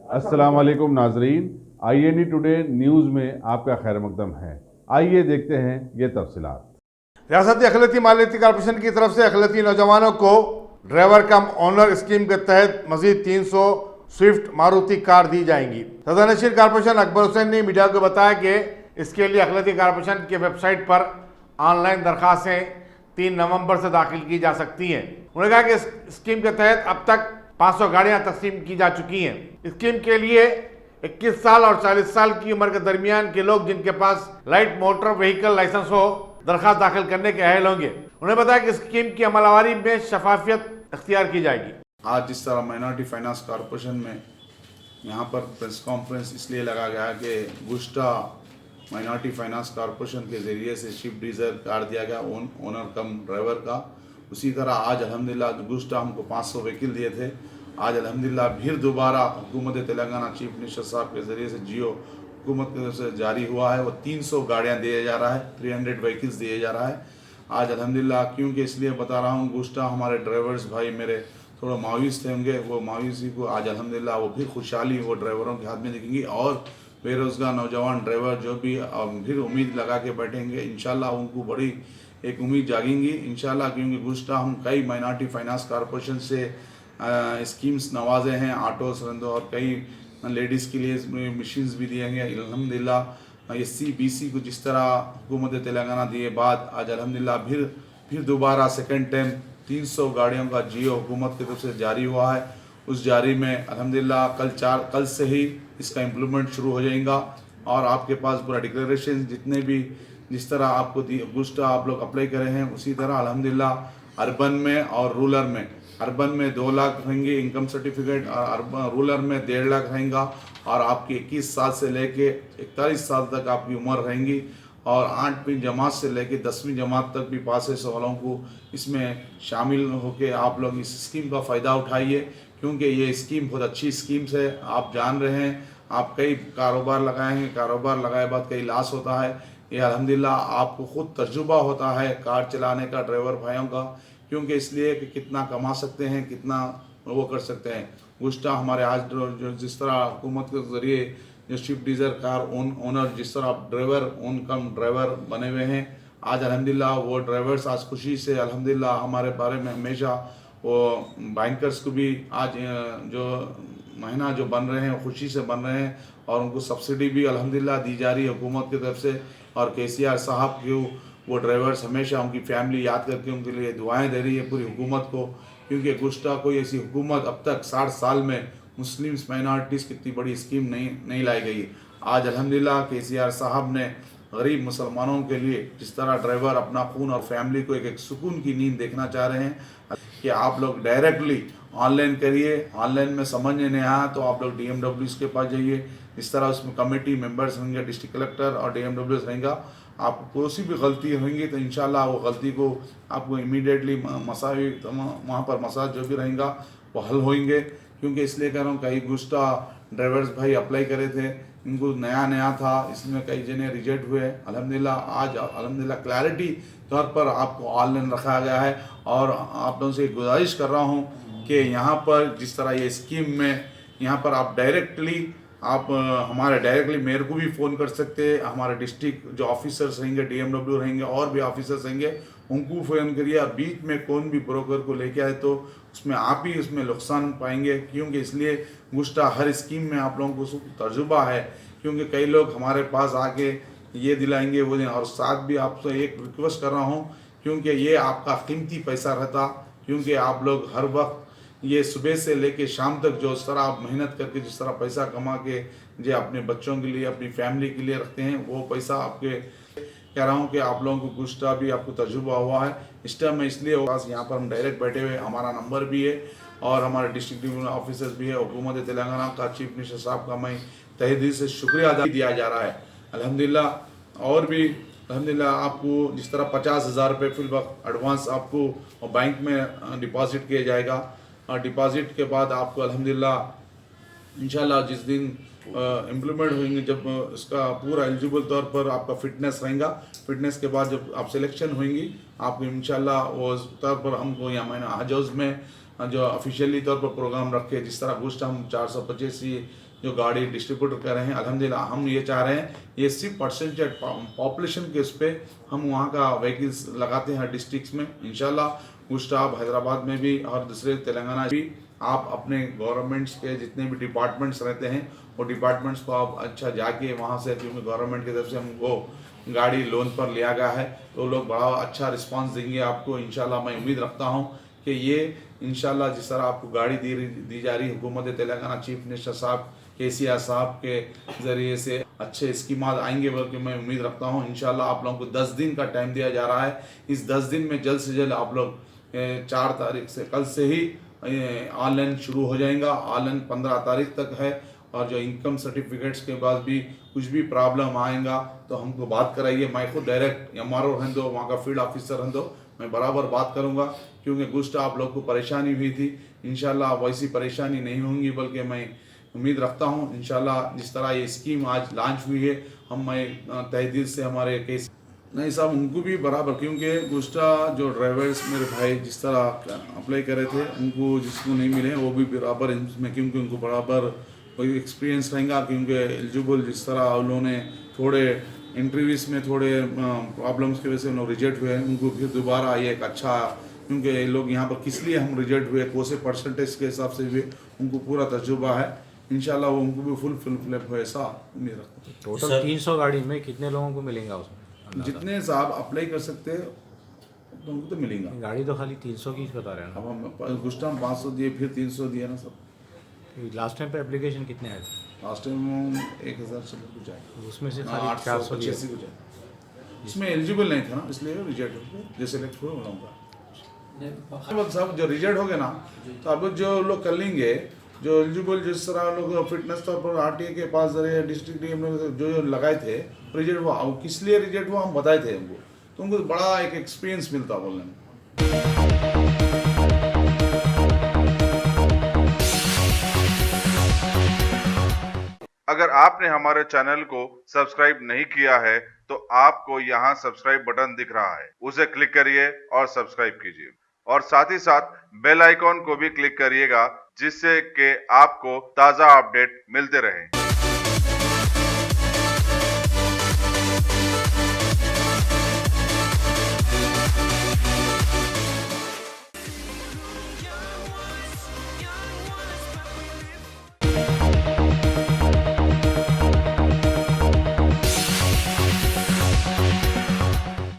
अस्सलाम वालेकुम नाजरीन, INE टुडे न्यूज़ में आपका खैर मकदम है। आइए देखते हैं ये तफसीलात। रियासती अखिलती मालियती कॉर्पोरेशन की तरफ से अखिलती नौजवानों को ड्राइवर कम ऑनर स्कीम के तहत मजीद 300 स्विफ्ट मारुति कार दी जाएंगी। सदरनशीन कॉर्पोरेशन अकबर हुसैन ने मीडिया को बताया कि इसके लिए अखिलती कॉर्पोरेशन के वेबसाइट पर ऑनलाइन दरखास्तें 3 नवंबर से दाखिल की जा सकती हैं। उन्होंने कहा कि इस स्कीम के तहत अब तक 500 गाड़ियां तकसीम की जा चुकी हैं। स्कीम के लिए 21 साल और 40 साल की उम्र के दरमियान के लोग जिनके पास लाइट मोटर व्हीकल लाइसेंस हो दरखास्त दाखिल करने के अहल होंगे। उन्होंने बताया कि स्कीम की अमलवारी में शफाफियत अख्तियार की जाएगी। आज जिस तरह माइनॉरिटी फाइनेंस कॉरपोरेशन में यहाँ पर प्रेस कॉन्फ्रेंस इसलिए लगा गया कि गुस्टा माइनॉरिटी फाइनेंस कॉरपोरेशन के ज़रिए से स्विफ्ट डिज़ायर कार दिया गया ओनर कम ड्राइवर का। उसी तरह आज अल्हम्दुलिल्लाह गुस्टा हमको 500 व्हीकल दिए थे। आज अल्हम्दुलिल्लाह फिर दोबारा हुकूमत तेलंगाना चीफ मिनिस्टर साहब के ज़रिए से जियो हुकूमत की तरफ से जारी हुआ है, वो 300 गाड़ियाँ दिए जा रहा है, 300 व्हीकल्स दिए जा रहा है आज अल्हम्दुलिल्लाह। क्योंकि इसलिए बता रहा हूँ, गुस्टा हमारे ड्राइवर्स भाई मेरे थोड़ा मायूस थे होंगे, वो मायूसी को आज अल्हम्दुलिल्लाह वो फिर खुशहाली वो ड्राइवरों के हाथ में दिखेंगी और बेरोज़गार नौजवान ड्राइवर जो भी फिर उम्मीद लगा के बैठेंगे, इंशाल्लाह उनको बड़ी एक उम्मीद जागेंगी इंशाल्लाह। क्योंकि गुस्टा हम कई माइनॉरिटी फाइनेंस कॉरपोरेशन से स्कीम्स नवाजे हैं, ऑटो सरंदो और कई लेडीज़ के लिए मशीन्स भी दिए गए अल्हम्दुलिल्लाह। SC BC को जिस तरह हुकूमत तेलंगाना दिए बाद आज अल्हम्दुलिल्लाह फिर दोबारा सेकेंड टाइम 300 गाड़ियों का जियो हुकूमत की तरफ से जारी हुआ है। उस जारी में अल्हम्दुलिल्लाह कल से ही इसका इम्प्लीमेंट शुरू हो जाएगा और आपके पास पूरा डिक्लेरेशन जितने भी जिस तरह आपको गुस्टा आप लोग अप्लाई करे हैं उसी तरह अल्हम्दुलिल्लाह अर्बन में और रूरल में, अर्बन में 2 लाख रहेंगे इनकम सर्टिफिकेट और रूरल में 1.5 लाख रहेगा और आपकी 21 साल से लेके 41 साल तक आपकी उम्र रहेंगी और 8वीं जमात से लेके 10वीं जमात तक भी पास है वालों को इसमें शामिल होकर आप लोग इस स्कीम का फ़ायदा उठाइए। क्योंकि ये स्कीम बहुत अच्छी स्कीम्स है। आप जान रहे हैं, आप कई कारोबार लगाए हैं, कारोबार लगाए बाद कई लॉस होता है। ये अल्हम्दुलिल्लाह आपको ख़ुद तजुर्बा होता है कार चलाने का ड्राइवर भाइयों का, क्योंकि इसलिए कि कितना कमा सकते हैं, कितना वो कर सकते हैं। गुस्टा हमारे आज जो जिस तरह हुकूमत के ज़रिए जो स्विफ्ट डिज़ायर कार ओनर जिस तरह ड्राइवर कम ड्राइवर बने हुए हैं आज अल्हम्दुलिल्लाह वो ड्राइवर्स आज खुशी से अल्हम्दुलिल्लाह हमारे बारे में हमेशा वो बैंकर्स को भी आज जो महीना जो बन रहे हैं खुशी से बन रहे हैं और उनको सब्सिडी भी अल्हम्दुलिल्लाह दी जा रही है हुकूमत की तरफ से। और KCR साहब को वो ड्राइवर्स हमेशा उनकी फैमिली याद करके उनके लिए दुआएं दे रही है पूरी हुकूमत को। क्योंकि गुस्टा कोई ऐसी हुकूमत अब तक 60 साल में मुस्लिम्स माइनॉरिटीज़ की इतनी बड़ी स्कीम नहीं लाई गई। आज अल्हम्दुलिल्लाह KCR साहब ने गरीब मुसलमानों के लिए जिस तरह ड्राइवर अपना खून और फैमिली को एक सुकून की नींद देखना चाह रहे हैं कि आप लोग डायरेक्टली ऑनलाइन करिए। ऑनलाइन में समझ नहीं आया तो आप लोग DMWs के पास जाइए। इस तरह उसमें कमेटी मेंबर्स होंगे, डिस्ट्रिक्ट कलेक्टर और DMWs रहेंगे। आपको कोई भी गलती होंगी तो इंशाल्लाह वो गलती को आपको इमीडिएटली मसावी वहाँ पर मसाज जो भी रहेगा वो हल होंगे। क्योंकि इसलिए कह रहा हूँ कई गुस्टा ड्राइवर्स भाई अप्लाई करे थे, इनको नया था, इसमें कई जने रिजेक्ट हुए। अल्हम्दुलिल्लाह आज अल्हम्दुलिल्लाह क्लैरिटी तौर पर आपको ऑनलाइन रखा गया है और आप लोगों से गुजारिश कर रहा हूँ कि यहाँ पर जिस तरह ये स्कीम में यहाँ पर आप डायरेक्टली हमारे डायरेक्टली मेरे को भी फ़ोन कर सकते हैं। हमारे डिस्ट्रिक्ट जो ऑफिसर्स रहेंगे, DMW रहेंगे और भी ऑफिसर्स रहेंगे, उनको फ़ोन करिए। और बीच में कौन भी ब्रोकर को लेके आए तो उसमें आप ही उसमें नुकसान पाएंगे। क्योंकि इसलिए गुस्टा हर स्कीम में आप लोगों को तजुर्बा है। क्योंकि कई लोग हमारे पास आके ये दिलाएंगे वो और साथ भी आपसे एक रिक्वेस्ट कर रहा हूँ, क्योंकि ये आपका कीमती पैसा रहता। क्योंकि आप लोग हर वक्त ये सुबह से लेके शाम तक जो इस तरह आप मेहनत करके जिस तरह पैसा कमा के जो अपने बच्चों के लिए अपनी फैमिली के लिए रखते हैं, वो पैसा आपके कह रहा हूँ कि आप लोगों को गुस्टा भी आपको तजुर्बा हुआ है। इस टाइम में इसलिए पास यहाँ पर हम डायरेक्ट बैठे हुए, हमारा नंबर भी है और हमारे डिस्ट्रिक्ट डिवीजन ऑफिसर्स भी है। हुकूमत तेलंगाना का चीफ मिनिस्टर साहब का मैं तहे दिल से शुक्रिया अदा दिया जा रहा है अल्हम्दुलिल्लाह। और भी अल्हम्दुलिल्लाह आपको जिस तरह 50,000 रुपये फिल वक्त एडवांस आपको बैंक में डिपॉजिट किया जाएगा और डिपॉजिट के बाद आपको अल्हम्दुलिल्लाह इंशाल्लाह जिस दिन इम्प्लीमेंट होंगे, जब इसका पूरा एलिजिबल तौर पर आपका फिटनेस रहेगा, फिटनेस के बाद जब आप सिलेक्शन होंगी आपको इंशाल्लाह वो तौर पर हमको यहाँ मैंने हज हाउस में जो ऑफिशियली तौर पर प्रोग्राम रखे जिस तरह गुस्ट हम 485 जो गाड़ी डिस्ट्रीब्यूटर कर रहे हैं, अल्हम्दुलिल्लाह हम ये चाह रहे हैं ये सिर्फ परसेंटेज पॉपुलेशन के उस पर हम वहाँ का व्हीकल्स लगाते हैं हर डिस्ट्रिक्ट में। इंशाल्लाह गुजरात, हैदराबाद में भी और दूसरे तेलंगाना भी आप अपने गवर्नमेंट्स के जितने भी डिपार्टमेंट्स रहते हैं वो डिपार्टमेंट्स को आप अच्छा जाके वहाँ से, क्योंकि गवर्नमेंट की तरफ से हमको गाड़ी लोन पर लिया गया है तो लोग बड़ा अच्छा रिस्पांस देंगे आपको। इंशाल्लाह मैं उम्मीद रखता हूँ कि ये इंशाल्लाह जिस तरह आपको गाड़ी दी जा रही हुकूमत तेलंगाना चीफ मिनिस्टर साहब केसीआर साहब के ज़रिए से अच्छे स्कीम आएंगे बल्कि मैं उम्मीद रखता हूँ। इंशाल्लाह आप लोगों को 10 दिन का टाइम दिया जा रहा है। इस 10 दिन में जल्द से जल्द आप लोग 4 तारीख से, कल से ही ऑनलाइन शुरू हो जाएगा। ऑनलाइन 15 तारीख तक है और जो इनकम सर्टिफिकेट्स के बाद भी कुछ भी प्रॉब्लम आएगा तो हमको बात कराइए। मैं खुद डायरेक्ट MRO रहने दो, वहाँ का फील्ड ऑफिसर रहने दो, मैं बराबर बात करूँगा क्योंकि कुछ आप लोग को परेशानी हुई थी। इंशाल्लाह वैसी परेशानी नहीं होंगी, बल्कि मैं उम्मीद रखता हूँ इंशाल्लाह जिस तरह ये स्कीम आज लॉन्च हुई है मैं तहे दिल से हमारे केस नहीं साहब उनको भी बराबर, क्योंकि गुस्टा जो ड्राइवर्स मेरे भाई जिस तरह अप्लाई करे थे उनको जिसको नहीं मिले वो भी बराबर इसमें, क्योंकि उनको बराबर कोई एक्सपीरियंस रहेगा, क्योंकि एलिजिबल जिस तरह उन्होंने थोड़े इंटरव्यूज में थोड़े प्रॉब्लम्स की वजह से उन्होंने रिजेक्ट हुए, उनको फिर दोबारा ये एक अच्छा, क्योंकि लोग यहाँ पर किस लिए हम रिजेक्ट हुए कौन से परसेंटेज के हिसाब से भी उनको पूरा तजुर्बा है। इंशाल्लाह वो उनको भी फुल फिलअप हो ऐसा उम्मीद रखता हूँ। टोटल 300 गाड़ी में कितने लोगों को मिलेगा उसमें? जितने साहब अप्लाई कर सकते हैं तो उनको तो मिलेगा। गाड़ी तो खाली 300 की बता रहे हैं अब हम गुस्टा 500 दिए फिर 300 दिए ना सब। ना। लास्ट टाइम पे एप्लीकेशन कितने आए थे? लास्ट टाइम 1000 से कुछ आए, उसमें से खाली 400 885 कुछ आए। इसमें एलिजिबल नहीं था ना इसलिए रिजेक्ट हो गए, जो सिलेक्ट हुए उनका साहब जो रिजेक्ट हो गए ना तो अब जो लोग कर लेंगे जो एलिजिबल जिस तरह लोग फिटनेस तौर पर RTA के पास जरिए डिस्ट्रिक्ट जो लगाए थे रिजेक्ट हुआ। अब किस लिए रिजेक्ट हुआ हम बताए थे उनको, तो उनको बड़ा एक एक्सपीरियंस मिलता बोलने में। अगर आपने हमारे चैनल को सब्सक्राइब नहीं किया है तो आपको यहाँ सब्सक्राइब बटन दिख रहा है, उसे क्लिक करिए और सब्सक्राइब कीजिए और साथ ही साथ बेल आइकॉन को भी क्लिक करिएगा जिससे कि आपको ताज़ा अपडेट मिलते रहें।